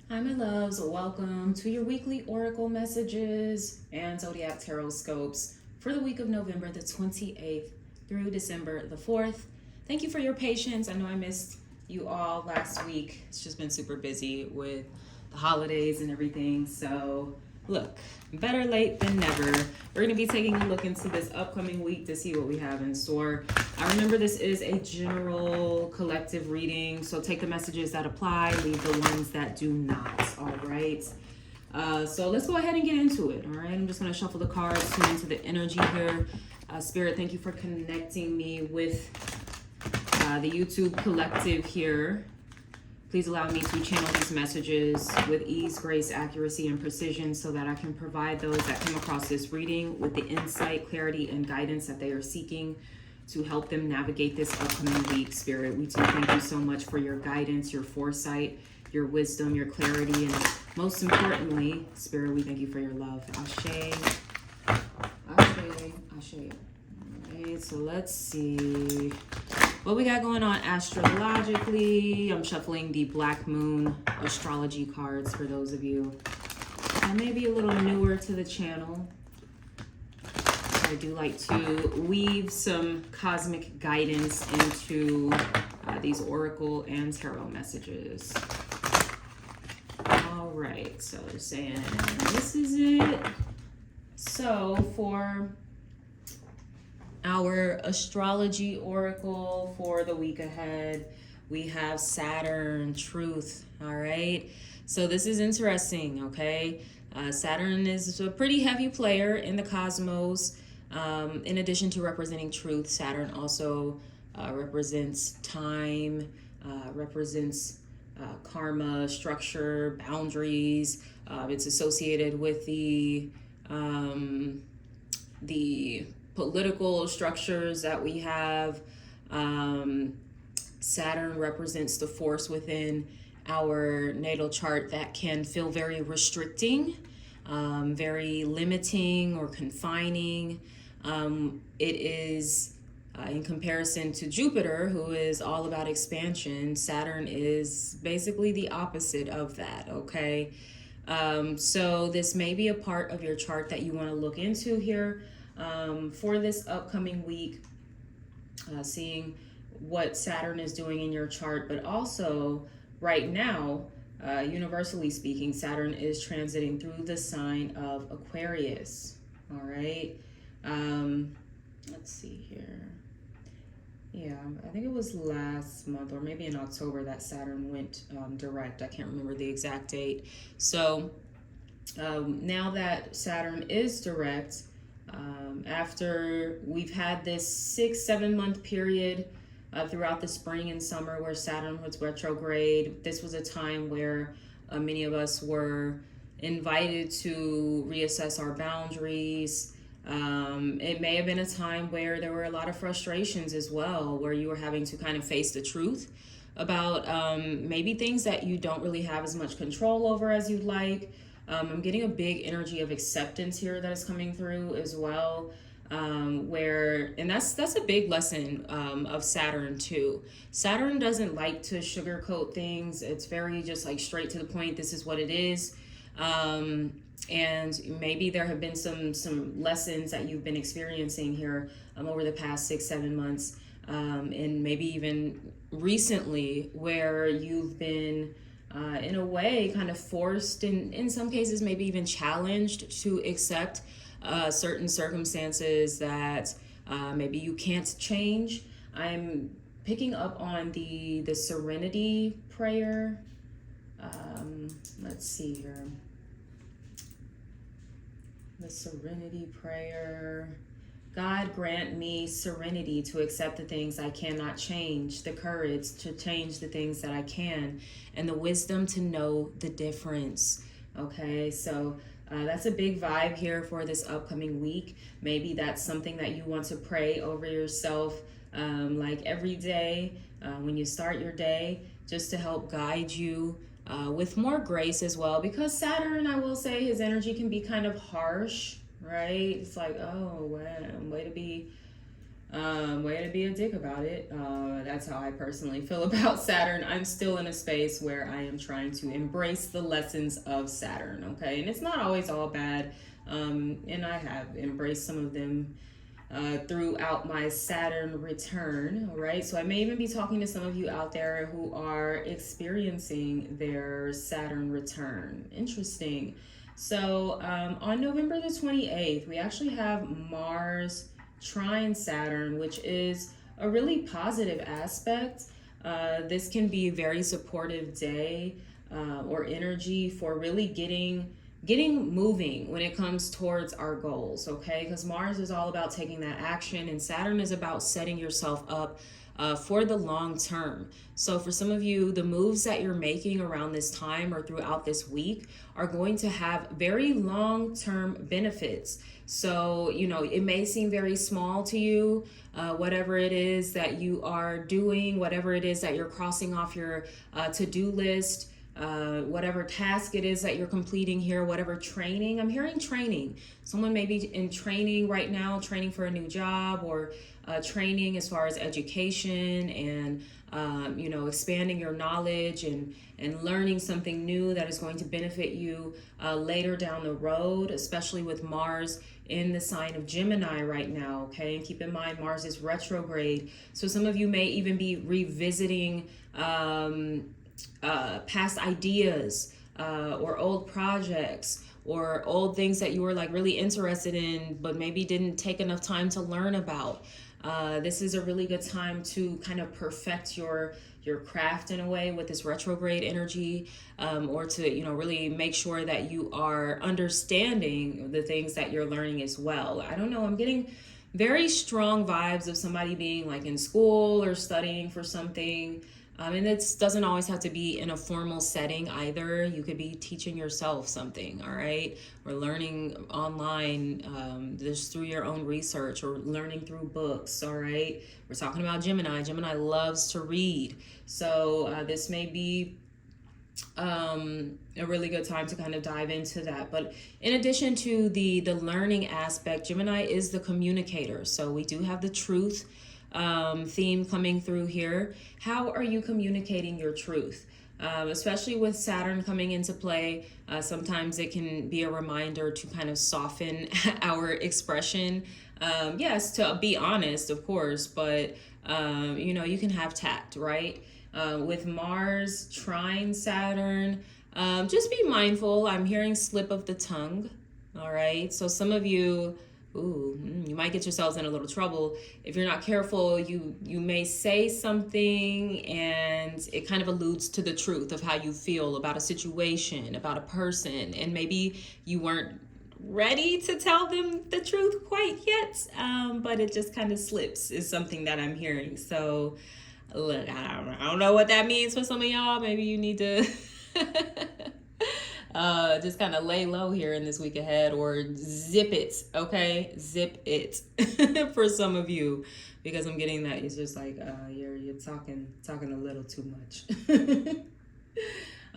Hi, my loves. Welcome to your weekly Oracle messages and Zodiac Tarotscopes for the week of November the 28th through December the 4th. Thank you for your patience. I know I missed you all last week. It's just been super busy with the holidays and everything. So, look, better late than never. We're going to be taking a look into this upcoming week to see what we have in store. Remember, this is a general collective reading, so take the messages that apply, leave the ones that do not, all right? So let's go ahead and get into it, all right? I'm just going to shuffle the cards, tune into the energy here. Spirit, thank you for connecting me with the YouTube collective here. Please allow me to channel these messages with ease, grace, accuracy, and precision so that I can provide those that come across this reading with the insight, clarity, and guidance that they are seeking to help them navigate this upcoming week. Spirit, we do thank you so much for your guidance, your foresight, your wisdom, your clarity, and most importantly, Spirit, we thank you for your love. Ashe, Ashe, Ashe. All right, so let's see what we got going on astrologically. I'm shuffling the Black Moon astrology cards for those of you that may be a little newer to the channel. I do like to weave some cosmic guidance into these oracle and tarot messages. All right, so they're saying this is it. So for our astrology oracle for the week ahead, we have Saturn, truth. All right, so this is interesting. Okay, Saturn is a pretty heavy player in the cosmos. In addition to representing truth, Saturn also represents time, represents karma, structure, boundaries. It's associated with the political structures that we have. Saturn represents the force within our natal chart that can feel very restricting, very limiting or confining. It is, in comparison to Jupiter, who is all about expansion, Saturn is basically the opposite of that, okay? So this may be a part of your chart that you want to look into here for this upcoming week, seeing what Saturn is doing in your chart, but also right now, universally speaking, Saturn is transiting through the sign of Aquarius. All right. Let's see here. Yeah, I think it was last month or maybe in October that Saturn went direct. I can't remember the exact date. So now that Saturn is direct, after we've had this 6-7 month period throughout the spring and summer where Saturn was retrograde, this was a time where many of us were invited to reassess our boundaries. It may have been a time where there were a lot of frustrations as well, where you were having to kind of face the truth about maybe things that you don't really have as much control over as you'd like. I'm getting a big energy of acceptance here that is coming through as well. And that's a big lesson of Saturn too. Saturn doesn't like to sugarcoat things. It's very just like straight to the point. This is what it is. And maybe there have been some lessons that you've been experiencing here over the past 6-7 months, and maybe even recently, where you've been in a way kind of forced, in some cases maybe even challenged to accept certain circumstances that maybe you can't change. I'm picking up on the serenity prayer. Let's see here. The serenity prayer. God grant me serenity to accept the things I cannot change, the courage to change the things that I can, and the wisdom to know the difference. Okay, so that's a big vibe here for this upcoming week. Maybe that's something that you want to pray over yourself, like every day when you start your day, just to help guide you with more grace as well. Because Saturn, I will say, his energy can be kind of harsh, right? It's like, oh, wow, way to be Way to be a dick about it. That's how I personally feel about Saturn. I'm still in a space where I am trying to embrace the lessons of Saturn, okay? And it's not always all bad. And I have embraced some of them throughout my Saturn return, all right? So I may even be talking to some of you out there who are experiencing their Saturn return. Interesting. So on November the 28th, we actually have Mars trine Saturn, which is a really positive aspect. This can be a very supportive day or energy for really getting moving when it comes towards our goals, okay? Because Mars is all about taking that action, and Saturn is about setting yourself up for the long term. So for some of you, the moves that you're making around this time or throughout this week are going to have very long-term benefits. So, you know, it may seem very small to you, whatever it is that you are doing, whatever it is that you're crossing off your to-do list, whatever task it is that you're completing here, whatever training. I'm hearing training. Someone may be in training right now, training for a new job, or training as far as education and you know, expanding your knowledge and learning something new that is going to benefit you later down the road, especially with Mars in the sign of Gemini right now, okay? And keep in mind, Mars is retrograde. So some of you may even be revisiting past ideas or old projects or old things that you were like really interested in but maybe didn't take enough time to learn about. This is a really good time to kind of perfect your craft in a way with this retrograde energy, or to, you know, really make sure that you are understanding the things that you're learning as well. I don't know, I'm getting very strong vibes of somebody being like in school or studying for something. And it doesn't always have to be in a formal setting either. You could be teaching yourself something, all right? Or learning online just through your own research, or learning through books, all right? We're talking about Gemini. Gemini loves to read. So this may be a really good time to kind of dive into that. But in addition to the learning aspect, Gemini is the communicator. So we do have the truth theme coming through here. How are you communicating your truth? Especially with Saturn coming into play, sometimes it can be a reminder to kind of soften our expression. Yes, to be honest, of course, but you know, you can have tact, right? With Mars trine Saturn, just be mindful. I'm hearing slip of the tongue, all right? So some of you, you might get yourselves in a little trouble. If you're not careful, you may say something and it kind of alludes to the truth of how you feel about a situation, about a person, and maybe you weren't ready to tell them the truth quite yet, but it just kind of slips is something that I'm hearing. So look, I don't know what that means for some of y'all. Maybe you need to just kind of lay low here in this week ahead, or zip it, okay? Zip it for some of you, because I'm getting that it's just like you're talking a little too much.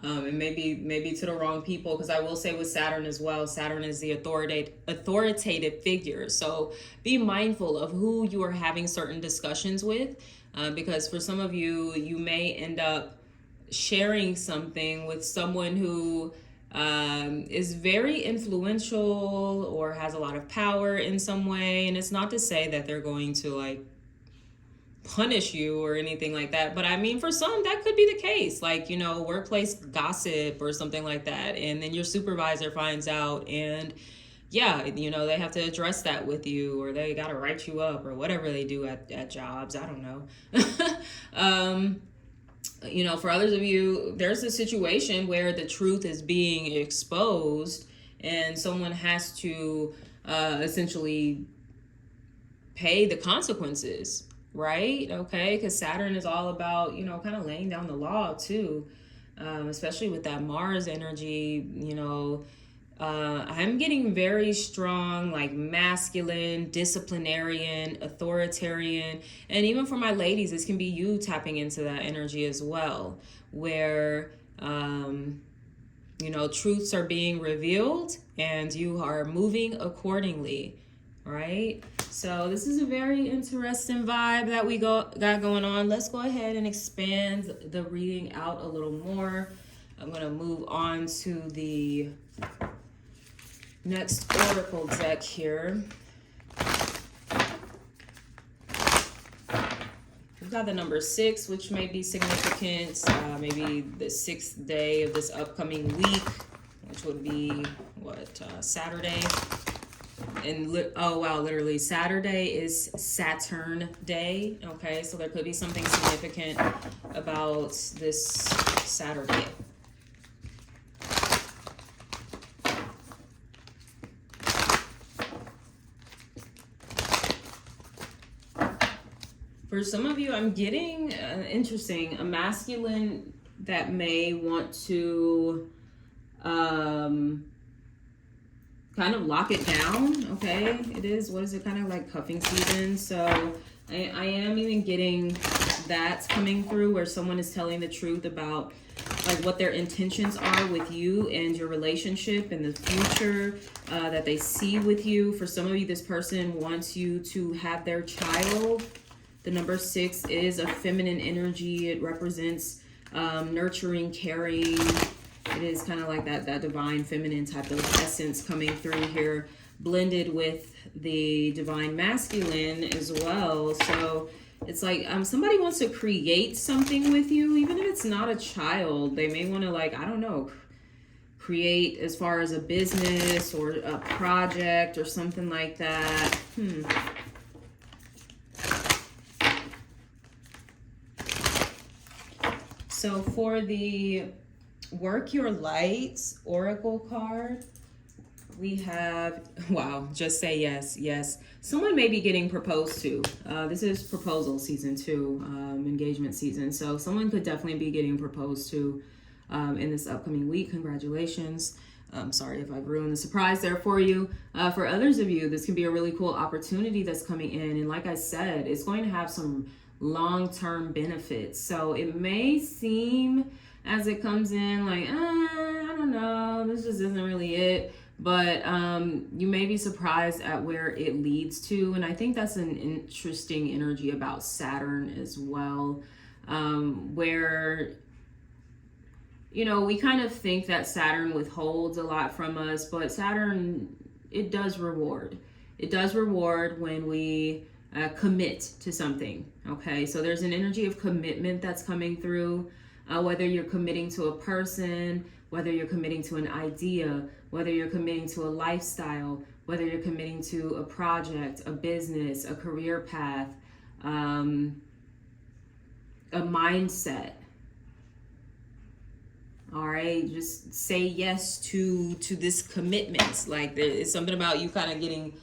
And maybe to the wrong people, because I will say with Saturn as well, Saturn is the authoritative figure. So be mindful of who you are having certain discussions with, because for some of you, you may end up sharing something with someone who is very influential or has a lot of power in some way. And it's not to say that they're going to like punish you or anything like that, but I mean, for some that could be the case, like, you know, workplace gossip or something like that, and then your supervisor finds out, and yeah, you know, they have to address that with you, or they got to write you up, or whatever they do at jobs. I don't know. You know, for others of you, there's a situation where the truth is being exposed and someone has to essentially pay the consequences, right? Okay, because Saturn is all about, you know, kind of laying down the law too, especially with that Mars energy. You know, I'm getting very strong, like masculine, disciplinarian, authoritarian. And even for my ladies, this can be you tapping into that energy as well, where, you know, truths are being revealed and you are moving accordingly, All right. So this is a very interesting vibe that we got going on. Let's go ahead and expand the reading out a little more. I'm going to move on to the next oracle deck here. We've got the number 6, which may be significant. Maybe the 6th day of this upcoming week, which would be what, Saturday. And oh wow, literally Saturday is Saturn day. Okay, so there could be something significant about this Saturday. For some of you, I'm getting interesting, a masculine that may want to kind of lock it down. Okay, it is, what is it, kind of like cuffing season. So I am even getting that coming through, where someone is telling the truth about like what their intentions are with you and your relationship and the future that they see with you. For some of you, this person wants you to have their child. The number 6 is a feminine energy. It represents nurturing, caring. It is kind of like that divine feminine type of essence coming through here, blended with the divine masculine as well. So it's like somebody wants to create something with you, even if it's not a child. They may want to, like, I don't know, create as far as a business or a project or something like that. So for the Work Your Light Oracle card, we have, wow, just say yes, yes. Someone may be getting proposed to. This is proposal season too, engagement season. So someone could definitely be getting proposed to in this upcoming week. Congratulations. Sorry if I've ruined the surprise there for you. For others of you, this can be a really cool opportunity that's coming in. And like I said, it's going to have some long-term benefits. So it may seem as it comes in like, I don't know, this just isn't really it. But you may be surprised at where it leads to. And I think that's an interesting energy about Saturn as well, where, you know, we kind of think that Saturn withholds a lot from us, but Saturn, it does reward. It does reward when we commit to something, okay? So there's an energy of commitment that's coming through, whether you're committing to a person, whether you're committing to an idea, whether you're committing to a lifestyle, whether you're committing to a project, a business, a career path, a mindset. All right, just say yes to this commitment. Like there's something about you kind of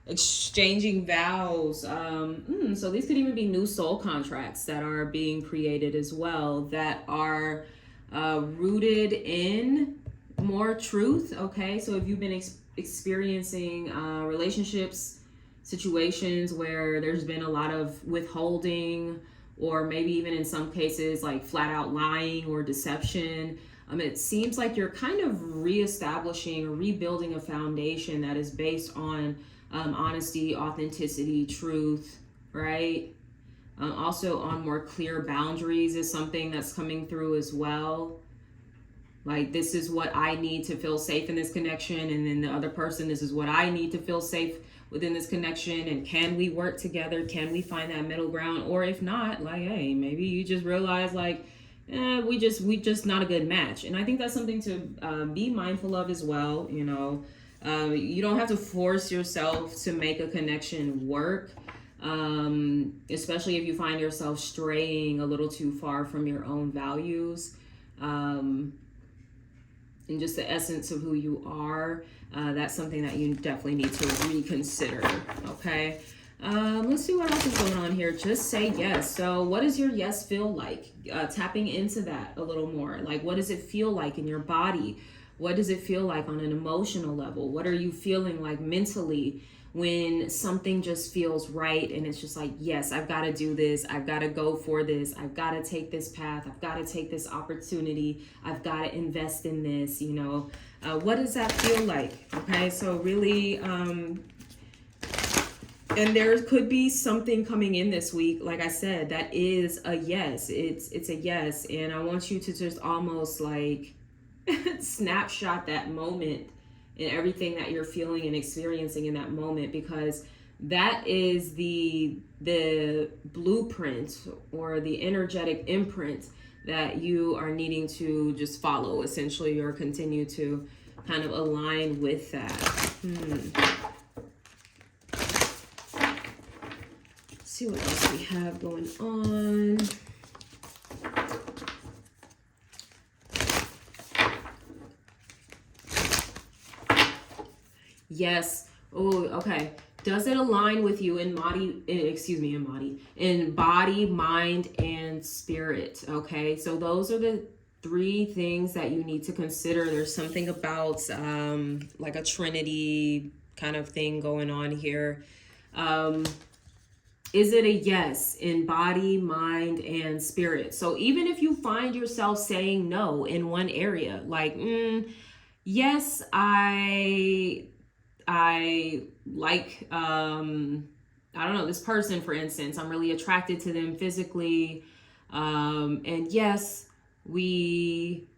exchanging vows. So these could even be new soul contracts that are being created as well, that are rooted in more truth. Okay, so if you've been experiencing relationships, situations where there's been a lot of withholding, or maybe even in some cases like flat out lying or deception, it seems like you're kind of reestablishing or rebuilding a foundation that is based on honesty, authenticity, truth, right? Also on more clear boundaries is something that's coming through as well. Like, this is what I need to feel safe in this connection, and then the other person, this is what I need to feel safe within this connection. And can we work together? Can we find that middle ground? Or if not, like, hey, maybe you just realize like, we just not a good match. And I think that's something to be mindful of as well. You know, you don't have to force yourself to make a connection work, especially if you find yourself straying a little too far from your own values, and just the essence of who you are. That's something that you definitely need to reconsider. Okay. Let's see what else is going on here. Just say yes. So what does your yes feel like? Tapping into that a little more. Like, what does it feel like in your body? What does it feel like on an emotional level? What are you feeling like mentally when something just feels right and it's just like, yes, I've got to do this. I've got to go for this. I've got to take this path. I've got to take this opportunity. I've got to invest in this, you know. What does that feel like? Okay, so really And there could be something coming in this week, like I said, that is a yes. It's a yes. And I want you to just almost like snapshot that moment and everything that you're feeling and experiencing in that moment, because that is the blueprint or the energetic imprint that you are needing to just follow, essentially, or continue to kind of align with that. See what else we have going on. Yes. Oh, okay. Does it align with you in body, mind, and spirit? Okay. So those are the three things that you need to consider. There's something about like a Trinity kind of thing going on here. Is it a yes in body, mind, and spirit? So even if you find yourself saying no in one area, like, yes, I like, I don't know, this person, for instance, I'm really attracted to them physically. And yes, we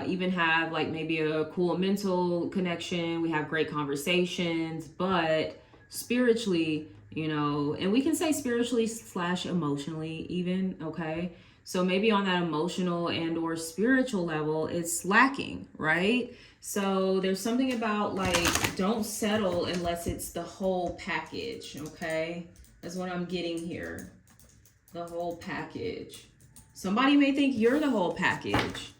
even have like maybe a cool mental connection. We have great conversations, but spiritually, you know, and we can say spiritually / emotionally even, okay? So maybe on that emotional and or spiritual level, it's lacking, right? So there's something about like, don't settle unless it's the whole package, okay? That's what I'm getting here. The whole package. Somebody may think you're the whole package.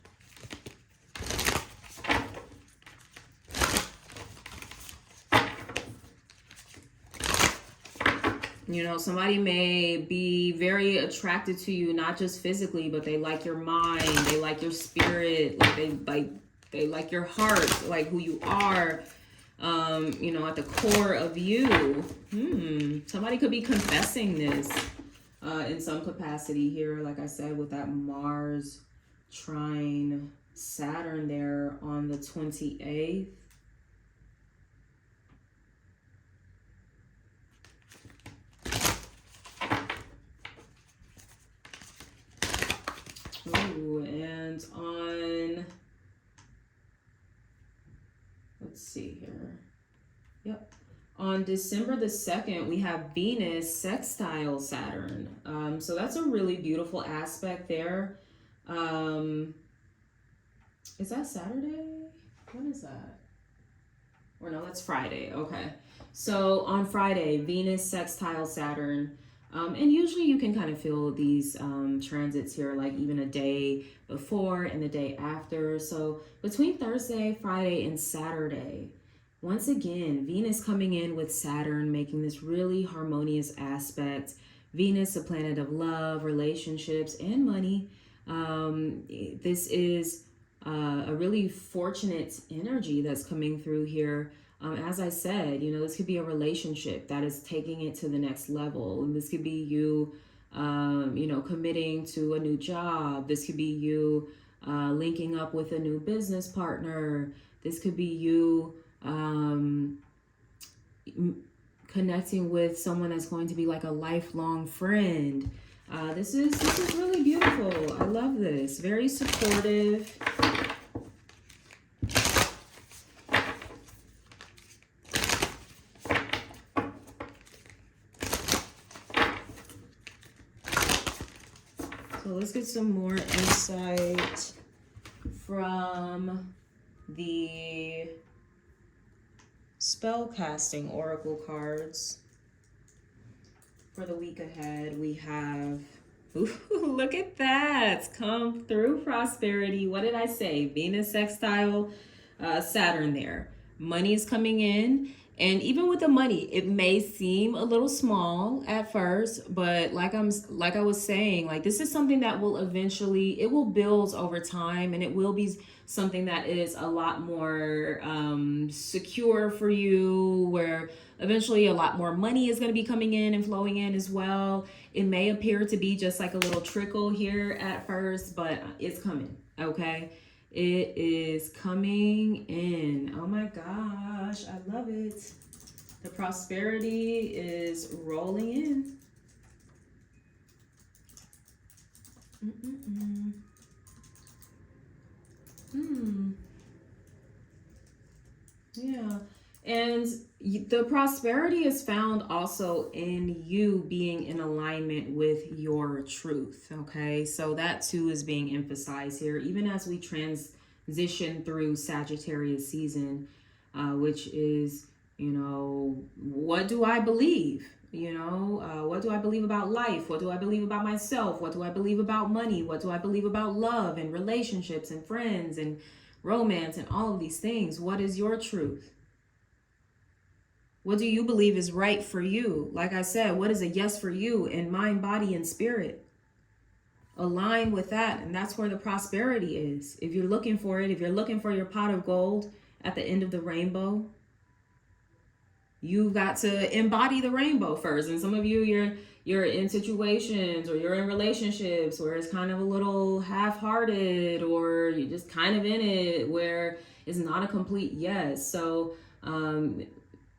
You know, somebody may be very attracted to you, not just physically, but they like your mind, they like your spirit, they like your heart, like who you are, you know, at the core of you. Somebody could be confessing this in some capacity here, like I said, with that Mars trine Saturn there on the 28th. Ooh, and on, let's see here. Yep. On December the 2nd, we have Venus sextile Saturn. So that's a really beautiful aspect there. Is that Saturday? What is that? Or no, that's Friday. Okay. So on Friday, Venus sextile Saturn. And usually you can kind of feel these transits here, like even a day before and the day after. So between Thursday, Friday, and Saturday, once again, Venus coming in with Saturn, making this really harmonious aspect. Venus, a planet of love, relationships, and money. This is a really fortunate energy that's coming through here. As I said, you know, this could be a relationship that is taking it to the next level. And this could be you, you know, committing to a new job. This could be you linking up with a new business partner. This could be you connecting with someone that's going to be like a lifelong friend. This is really beautiful. I love this. Very supportive. So let's get some more insight from the Spellcasting Oracle cards. For the week ahead, we have, ooh, look at that, come through prosperity. What did I say? Venus sextile Saturn there. Money is coming in. And even with the money, it may seem a little small at first, but like I was saying, like this is something that will eventually, it will build over time, and it will be something that is a lot more secure for you, where eventually a lot more money is going to be coming in and flowing in as well. It may appear to be just like a little trickle here at first, but it's coming, okay? It is coming in. Oh my gosh, I love it. The prosperity is rolling in. Yeah. And the prosperity is found also in you being in alignment with your truth. Okay. So that too is being emphasized here, even as we transition through Sagittarius season, which is, you know, what do I believe? You know, what do I believe about life? What do I believe about myself? What do I believe about money? What do I believe about love and relationships and friends and romance and all of these things? What is your truth? What do you believe is right for you? Like I said, what is a yes for you in mind, body, and spirit? Align with that, and that's where the prosperity is. If you're looking for it, if you're looking for your pot of gold at the end of the rainbow, you've got to embody the rainbow first. And some of you, you're in situations or you're in relationships where it's kind of a little half-hearted, or you're just kind of in it where it's not a complete yes. So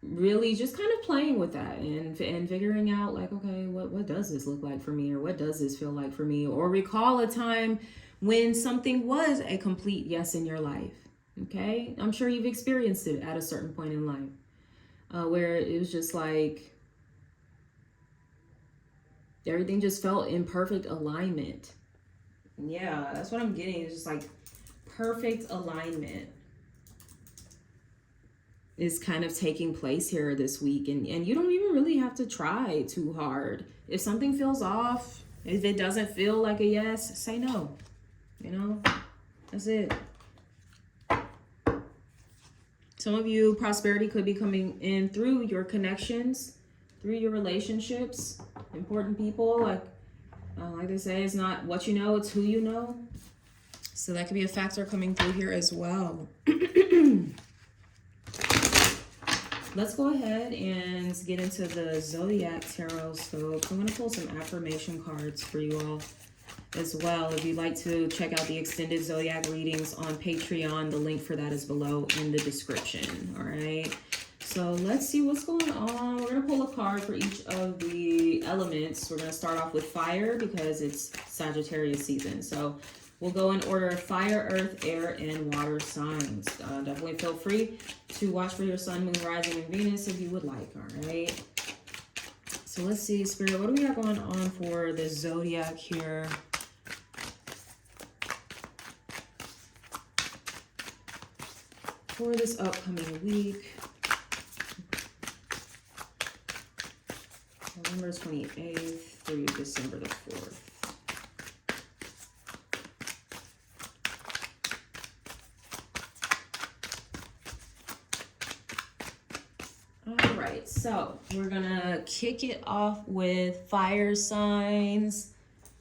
really just kind of playing with that and figuring out like, okay, what does this look like for me, or what does this feel like for me, or recall a time when something was a complete yes in your life. Okay, I'm sure you've experienced it at a certain point in life. Where it was just like everything just felt in perfect alignment. Yeah, that's what I'm getting. It's just like perfect alignment is kind of taking place here this week. And you don't even really have to try too hard. If something feels off, if it doesn't feel like a yes, say no. You know, that's it. Some of you, prosperity could be coming in through your connections, through your relationships, important people. Like they say, it's not what you know, it's who you know. So that could be a factor coming through here as well. Let's go ahead and get into the Zodiac Tarotscopes. I'm going to pull some affirmation cards for you all as well. If you'd like to check out the extended Zodiac readings on Patreon, the link for that is below in the description. All right. So let's see what's going on. We're going to pull a card for each of the elements. We're going to start off with fire because it's Sagittarius season. So we'll go in order of fire, earth, air, and water signs. Definitely feel free to watch for your sun, moon, rising, and Venus if you would like. All right. So let's see, Spirit, what do we got going on for the Zodiac here? For this upcoming week, November 28th through December the 4th. All right, so we're gonna kick it off with fire signs.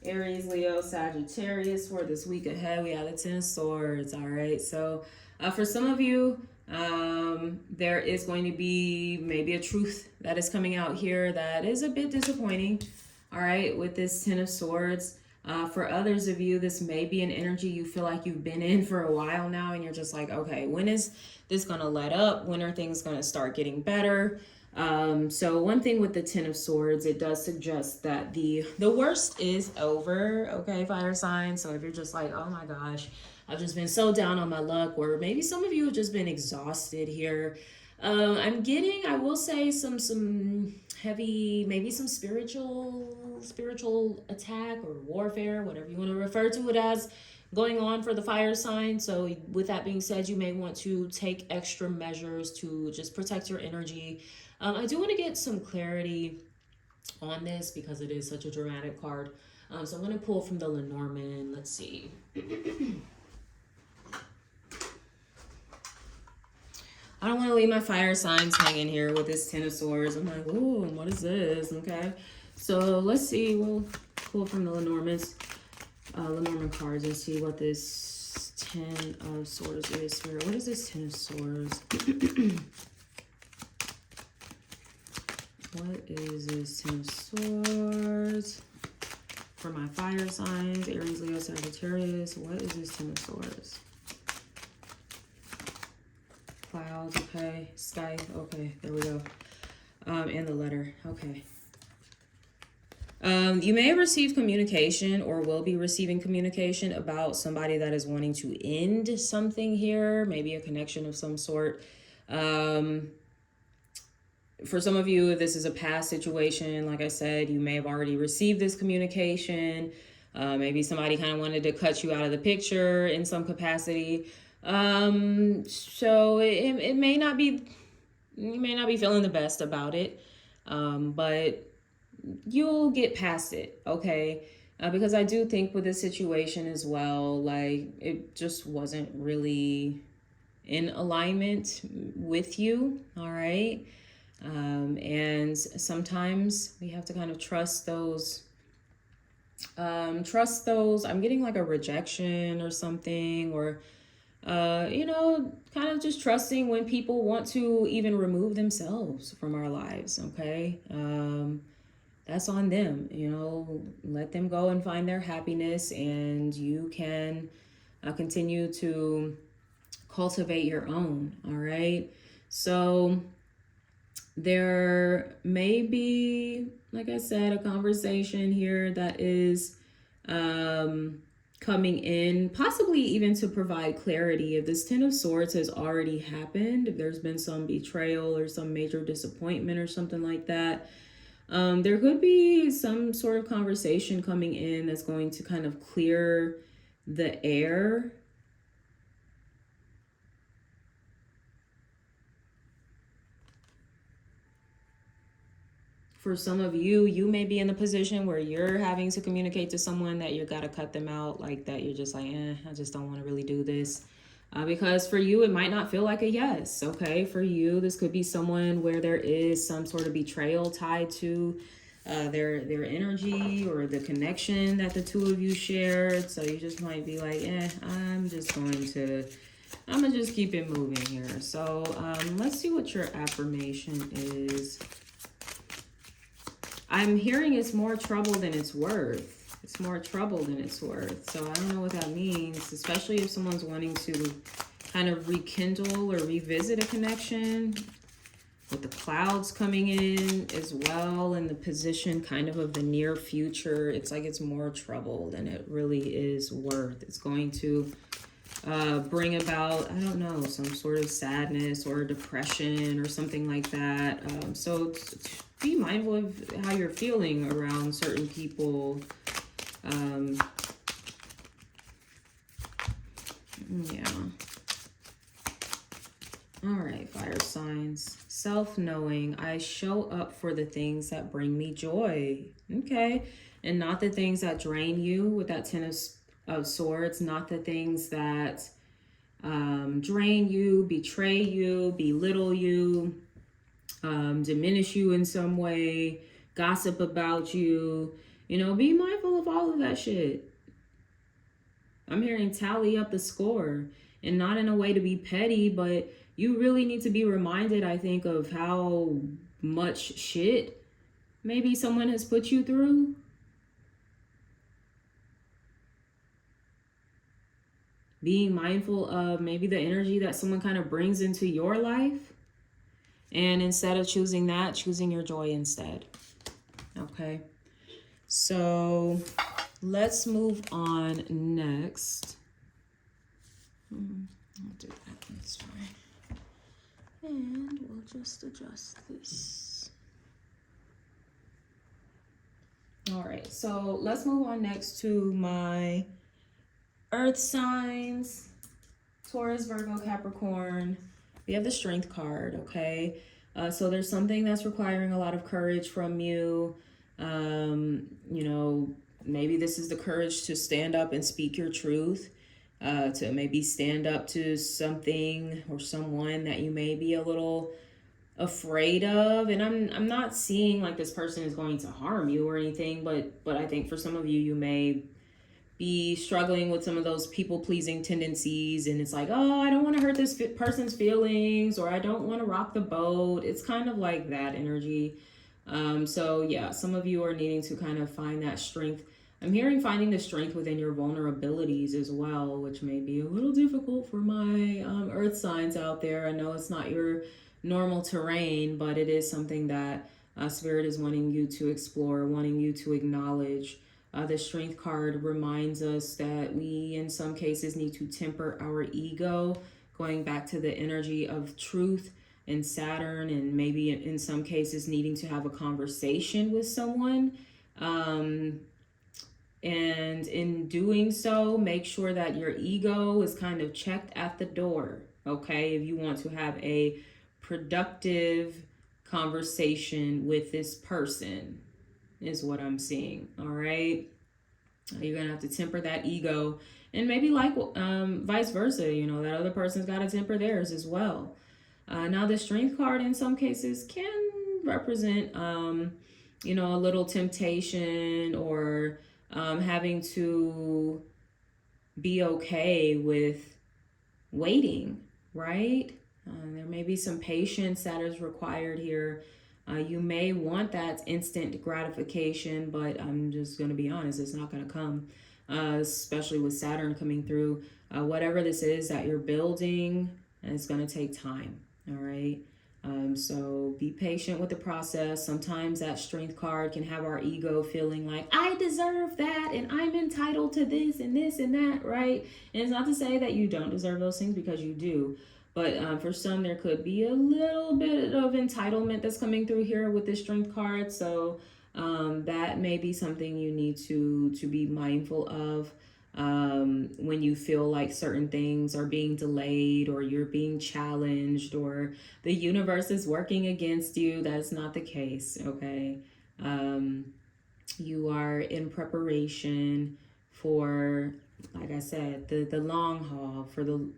Aries, Leo, Sagittarius for this week ahead. We have the 10 of Swords. All right, so for some of you, there is going to be maybe a truth that is coming out here that is a bit disappointing. All right, with this 10 of Swords. For others of you, this may be an energy you feel like you've been in for a while now, and you're just like, okay, when is this gonna let up? When are things gonna start getting better? So one thing with the 10 of Swords, it does suggest that the worst is over. Okay, fire sign. So if you're just like, oh my gosh, I've just been so down on my luck, or maybe some of you have just been exhausted here. I'm getting, I will say, some heavy, maybe some spiritual attack or warfare, whatever you want to refer to it as, going on for the fire sign. So with that being said, you may want to take extra measures to just protect your energy. I do want to get some clarity on this because it is such a dramatic card. So I'm going to pull from the Lenormand. Let's see. I don't want to leave my fire signs hanging here with this 10 of Swords. I'm like, ooh, what is this? Okay. So let's see. We'll pull from the Lenormand cards and see what this 10 of Swords is. What is this 10 of Swords? What is this 10 of Swords? For my fire signs, Aries, Leo, Sagittarius. What is this 10 of Swords? Clouds, okay. Sky, okay. There we go. And the letter. Okay. You may have received communication or will be receiving communication about somebody that is wanting to end something here, maybe a connection of some sort. For some of you, if this is a past situation, like I said, you may have already received this communication. Maybe somebody kind of wanted to cut you out of the picture in some capacity. So it may not be, you may not be feeling the best about it, but you'll get past it, okay? Because I do think with this situation as well, like it just wasn't really in alignment with you, all right? And sometimes we have to kind of trust those, I'm getting like a rejection or something, or, you know, kind of just trusting when people want to even remove themselves from our lives, okay? That's on them, you know, let them go and find their happiness, and you can continue to cultivate your own, all right? So there may be, like I said, a conversation here that is coming in, possibly even to provide clarity. If this Ten of Swords has already happened, if there's been some betrayal or some major disappointment or something like that, there could be some sort of conversation coming in that's going to kind of clear the air. For some of you, you may be in the position where you're having to communicate to someone that you got to cut them out, like that you're just like, I just don't want to really do this. Because for you, it might not feel like a yes, okay? For you, this could be someone where there is some sort of betrayal tied to their energy or the connection that the two of you shared. So you just might be like, I'm gonna just keep it moving here. So let's see what your affirmation is. I'm hearing it's more trouble than it's worth. It's more trouble than it's worth. So I don't know what that means, especially if someone's wanting to kind of rekindle or revisit a connection. With the clouds coming in as well, in the position kind of the near future, it's like it's more trouble than it really is worth. It's going to bring about, I don't know, some sort of sadness or depression or something like that. So be mindful of how you're feeling around certain people. Yeah. All right, fire signs. Self-knowing. I show up for the things that bring me joy. Okay. And not the things that drain you with that Ten of Swords. Not the things that drain you, betray you, belittle you, diminish you in some way, gossip about you. You know, be mindful of all of that shit. I'm hearing tally up the score, and not in a way to be petty, but you really need to be reminded, I think, of how much shit maybe someone has put you through. Being mindful of maybe the energy that someone kind of brings into your life. And instead of choosing that, choosing your joy instead. Okay. So let's move on next. I'll do that. That's fine. And we'll just adjust this. All right, so let's move on next to my earth signs. Taurus, Virgo, Capricorn. We have the Strength card, okay? So there's something that's requiring a lot of courage from you. You know, maybe this is the courage to stand up and speak your truth. To maybe stand up to something or someone that you may be a little afraid of. And I'm not seeing like this person is going to harm you or anything, but I think for some of you, you may be struggling with some of those people-pleasing tendencies, and it's like, oh, I don't want to hurt this person's feelings, or I don't want to rock the boat. It's kind of like that energy. So yeah, some of you are needing to kind of find that strength. I'm hearing finding the strength within your vulnerabilities as well, which may be a little difficult for my earth signs out there. I know it's not your normal terrain, but it is something that Spirit is wanting you to explore, wanting you to acknowledge. The Strength card reminds us that we, in some cases, need to temper our ego, going back to the energy of truth and Saturn, and maybe in some cases needing to have a conversation with someone. And in doing so, make sure that your ego is kind of checked at the door, okay? If you want to have a productive conversation with this person, is what I'm seeing, all right? You're gonna have to temper that ego, and maybe like vice versa, you know, that other person's got to temper theirs as well. Now, the Strength card in some cases can represent, you know, a little temptation, or having to be okay with waiting, right? There may be some patience that is required here. You may want that instant gratification, but I'm just going to be honest, it's not going to come, especially with Saturn coming through. Whatever this is that you're building, it's going to take time, all right? So be patient with the process. Sometimes that Strength card can have our ego feeling like, I deserve that, and I'm entitled to this and this and that, right? And it's not to say that you don't deserve those things, because you do. But for some, there could be a little bit of entitlement that's coming through here with this Strength card. So that may be something you need to be mindful of when you feel like certain things are being delayed, or you're being challenged, or the universe is working against you. That's not the case, okay? You are in preparation for, like I said, the long haul,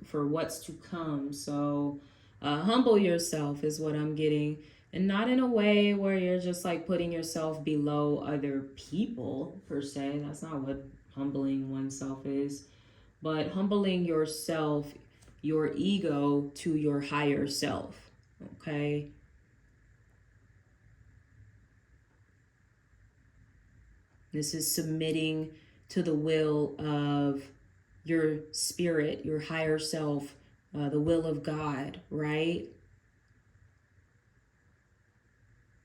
for what's to come. So humble yourself is what I'm getting, and not in a way where you're just like putting yourself below other people per se. That's not what humbling oneself is, but humbling yourself, your ego, to your higher self, okay? This is submitting to the will of your spirit, your higher self, the will of God, right?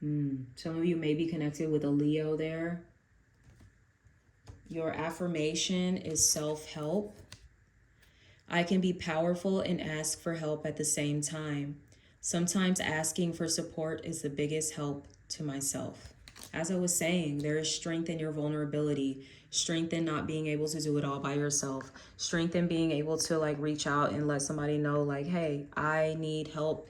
Some of you may be connected with a Leo there. Your affirmation is self-help. I can be powerful and ask for help at the same time. Sometimes asking for support is the biggest help to myself. As I was saying, there is strength in your vulnerability, strength in not being able to do it all by yourself, strength in being able to like reach out and let somebody know like, hey, I need help.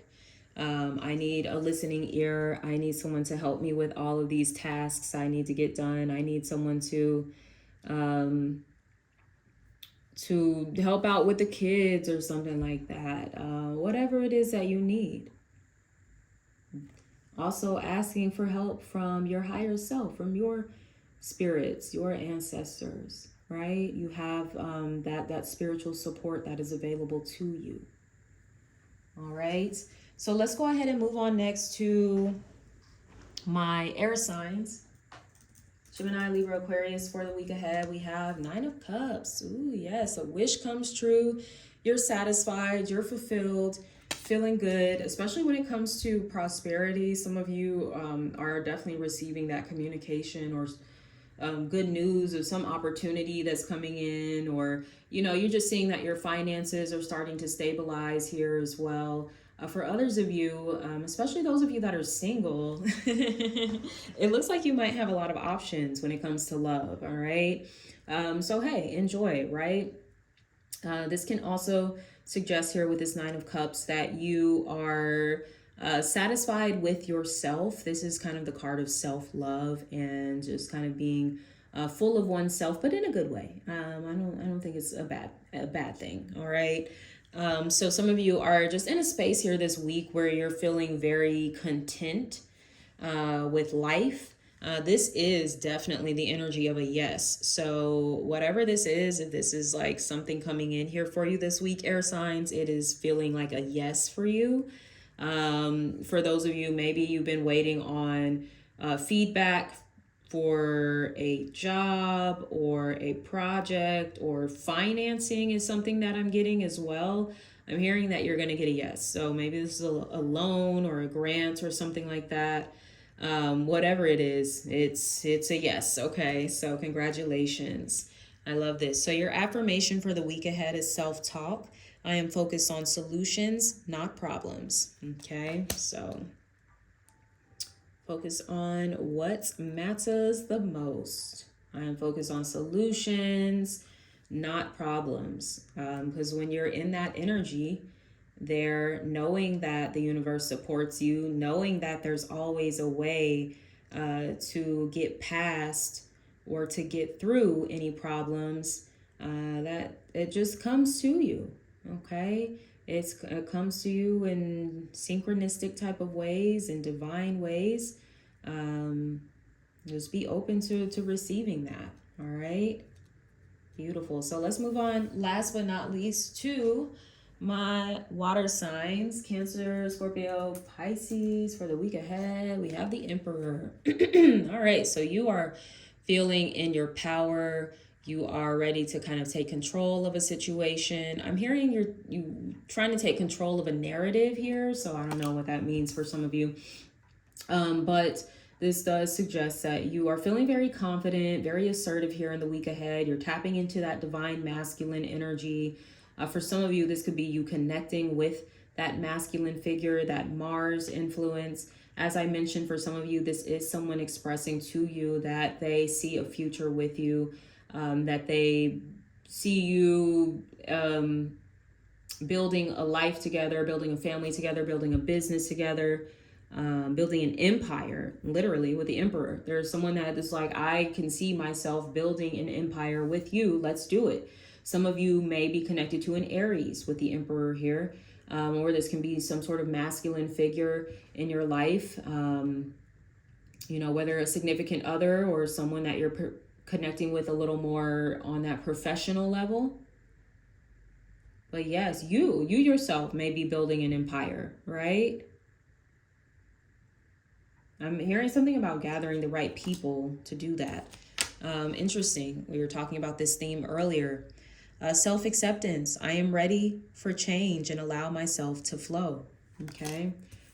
I need a listening ear. I need someone to help me with all of these tasks I need to get done. I need someone to help out with the kids or something like that. Whatever it is that you need. Also asking for help from your higher self, from your spirits, your ancestors, right? You have that spiritual support that is available to you. All right. So let's go ahead and move on next to my air signs. Gemini, Libra, Aquarius for the week ahead. We have 9 of Cups. Ooh, yes, a wish comes true. You're satisfied, you're fulfilled, feeling good, especially when it comes to prosperity. Some of you are definitely receiving that communication or good news of some opportunity that's coming in, or, you know, you're just seeing that your finances are starting to stabilize here as well. For others of you, especially those of you that are single, it looks like you might have a lot of options when it comes to love, all right? So, hey, enjoy, right? This can also suggest here with this 9 of Cups that you are satisfied with yourself. This is kind of the card of self-love and just kind of being full of oneself, but in a good way. I don't think it's a bad thing, all right? So some of you are just in a space here this week where you're feeling very content with life. This is definitely the energy of a yes. So whatever this is, if this is like something coming in here for you this week, air signs, it is feeling like a yes for you. For those of you, maybe you've been waiting on feedback for a job or a project, or financing is something that I'm getting as well. I'm hearing that you're going to get a yes. So maybe this is a loan or a grant or something like that. Whatever it is, it's a yes. Okay, so congratulations. I love this. So your affirmation for the week ahead is self-talk. I am focused on solutions, not problems. Okay, so focus on what matters the most. I am focused on solutions, not problems. Because when you're in that energy, there, knowing that the universe supports you, knowing that there's always a way to get past or to get through any problems, that it just comes to you. Okay, it comes to you in synchronistic type of ways and divine ways. Just be open to receiving that. All right, beautiful. So let's move on, last but not least, to my water signs: Cancer, Scorpio, Pisces. For the week ahead, we have the Emperor. All right, so you are feeling in your power. You are ready to kind of take control of a situation. I'm hearing you trying to take control of a narrative here, so I don't know what that means for some of you. But this does suggest that you are feeling very confident, very assertive here in the week ahead. You're tapping into that divine masculine energy. For some of you, this could be you connecting with that masculine figure, that Mars influence. As I mentioned, for some of you, this is someone expressing to you that they see a future with you, that they see you building a life together, building a family together, building a business together, building an empire, literally, with the Emperor. There's someone that is like, I can see myself building an empire with you. Let's do it. Some of you may be connected to an Aries with the Emperor here, or this can be some sort of masculine figure in your life, whether a significant other or someone that you're connecting with a little more on that professional level. But yes, you yourself may be building an empire, right? I'm hearing something about gathering the right people to do that. Interesting. We were talking about this theme earlier. Self-acceptance. I am ready for change and allow myself to flow. Okay.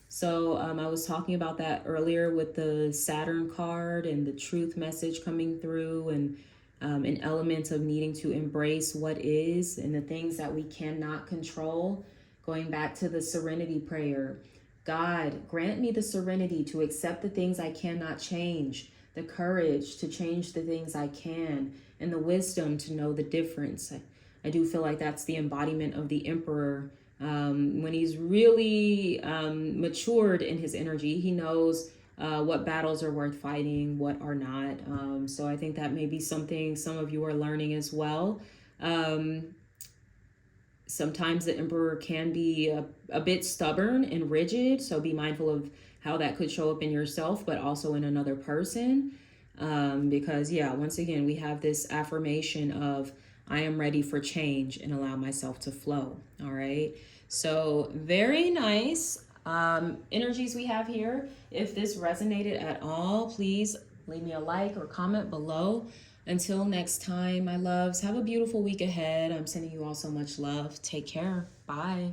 So I was talking about that earlier with the Saturn card and the truth message coming through, and an element of needing to embrace what is and the things that we cannot control. Going back to the serenity prayer. God, grant me the serenity to accept the things I cannot change, the courage to change the things I can, and the wisdom to know the difference. I do feel like that's the embodiment of the Emperor. When he's really matured in his energy, he knows what battles are worth fighting, what are not. So I think that may be something some of you are learning as well. Sometimes the Emperor can be a bit stubborn and rigid, so be mindful of how that could show up in yourself, but also in another person. Because, once again, we have this affirmation of, I am ready for change and allow myself to flow. All right. So very nice energies we have here. If this resonated at all, please leave me a like or comment below. Until next time, my loves, have a beautiful week ahead. I'm sending you all so much love. Take care. Bye.